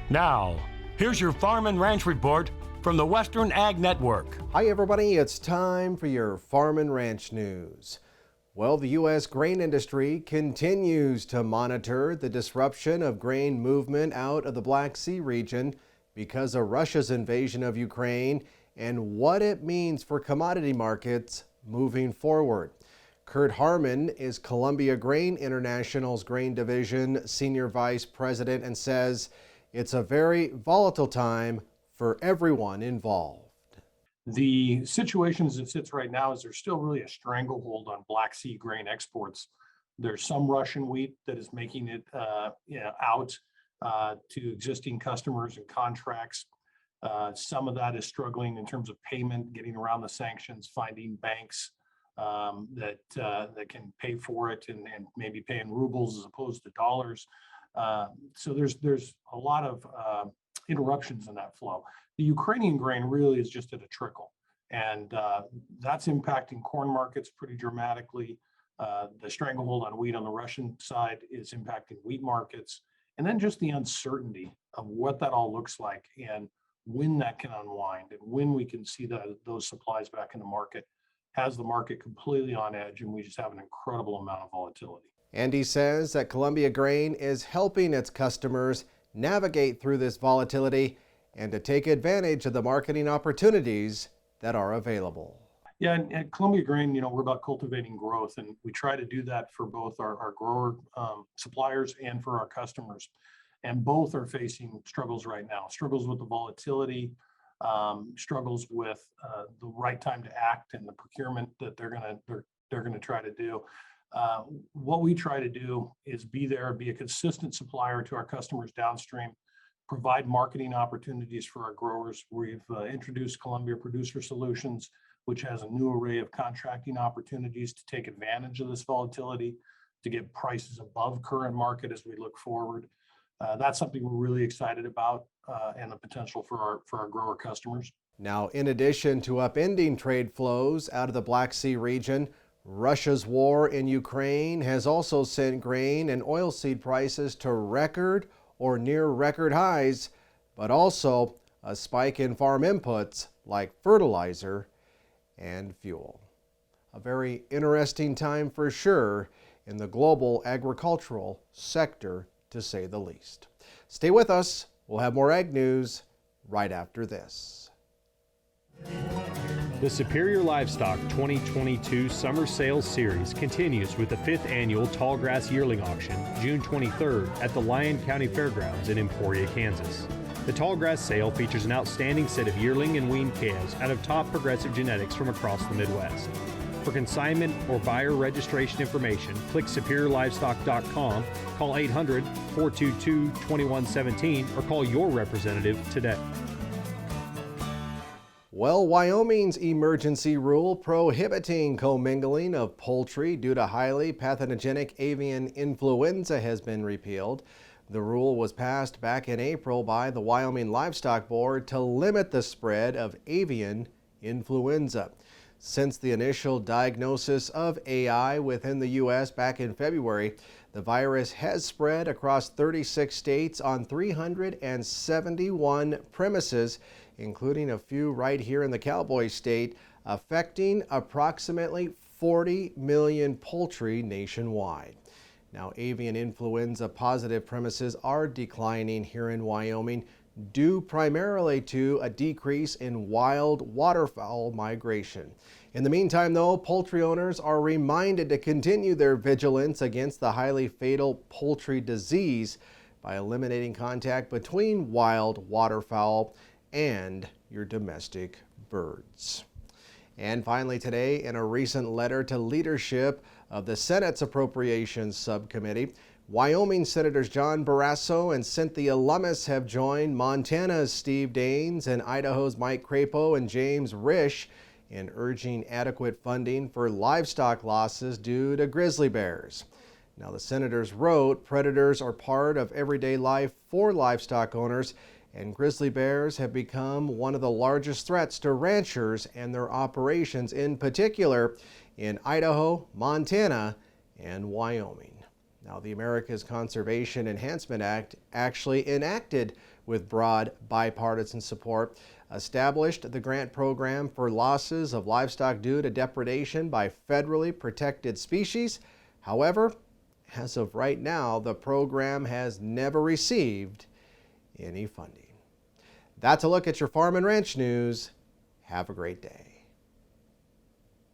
Now, here's your Farm and Ranch Report from the Western Ag Network. Hi everybody, it's time for your Farm and Ranch news. Well, the U.S. grain industry continues to monitor the disruption of grain movement out of the Black Sea region because of Russia's invasion of Ukraine and what it means for commodity markets moving forward. Kurt Harmon is Columbia Grain International's Grain Division Senior Vice President and says it's a very volatile time for everyone involved. The situation as it sits right now is there's still really a stranglehold on Black Sea grain exports. There's some Russian wheat that is making it out to existing customers and contracts. Some of that is struggling in terms of payment, getting around the sanctions, finding banks that can pay for it and maybe pay in rubles as opposed to dollars. So there's a lot of interruptions in that flow. The Ukrainian grain really is just at a trickle, and that's impacting corn markets pretty dramatically. The stranglehold on wheat on the Russian side is impacting wheat markets, and then just the uncertainty of what that all looks like and when that can unwind and when we can see those supplies back in the market has the market completely on edge, and we just have an incredible amount of volatility. And he says that Columbia Grain is helping its customers navigate through this volatility and to take advantage of the marketing opportunities that are available. Yeah, and at Columbia Grain, we're about cultivating growth, and we try to do that for both our grower suppliers and for our customers. And both are facing struggles right now, struggles with the volatility, struggles with the right time to act and the procurement that they're gonna try to do. What we try to do is be a consistent supplier to our customers downstream, provide marketing opportunities for our growers. We've introduced Columbia Producer Solutions, which has a new array of contracting opportunities to take advantage of this volatility, to get prices above current market as we look forward. That's something we're really excited about and the potential for our grower customers. Now, in addition to upending trade flows out of the Black Sea region, Russia's war in Ukraine has also sent grain and oilseed prices to record or near record highs, but also a spike in farm inputs like fertilizer and fuel. A very interesting time for sure in the global agricultural sector, to say the least. Stay with us. We'll have more ag news right after this. The Superior Livestock 2022 Summer Sales Series continues with the 5th Annual Tallgrass Yearling Auction, June 23rd at the Lyon County Fairgrounds in Emporia, Kansas. The Tallgrass sale features an outstanding set of yearling and weaned calves out of top progressive genetics from across the Midwest. For consignment or buyer registration information, click superiorlivestock.com, call 800-422-2117, or call your representative today. Well, Wyoming's emergency rule prohibiting commingling of poultry due to highly pathogenic avian influenza has been repealed. The rule was passed back in April by the Wyoming Livestock Board to limit the spread of avian influenza. Since the initial diagnosis of AI within the U.S. back in February, the virus has spread across 36 states on 371 premises, including a few right here in the Cowboy state, affecting approximately 40 million poultry nationwide. Now, avian influenza positive premises are declining here in Wyoming due primarily to a decrease in wild waterfowl migration. In the meantime, though, poultry owners are reminded to continue their vigilance against the highly fatal poultry disease by eliminating contact between wild waterfowl and your domestic birds. And finally today, in a recent letter to leadership of the Senate's Appropriations Subcommittee, Wyoming Senators John Barrasso and Cynthia Lummis have joined Montana's Steve Daines and Idaho's Mike Crapo and James Risch in urging adequate funding for livestock losses due to grizzly bears. Now, the senators wrote, predators are part of everyday life for livestock owners, and grizzly bears have become one of the largest threats to ranchers and their operations, in particular in Idaho, Montana, and Wyoming. Now, the America's Conservation Enhancement Act actually enacted with broad bipartisan support, established the grant program for losses of livestock due to depredation by federally protected species. However, as of right now, the program has never received any funding. That's a look at your farm and ranch news. Have a great day.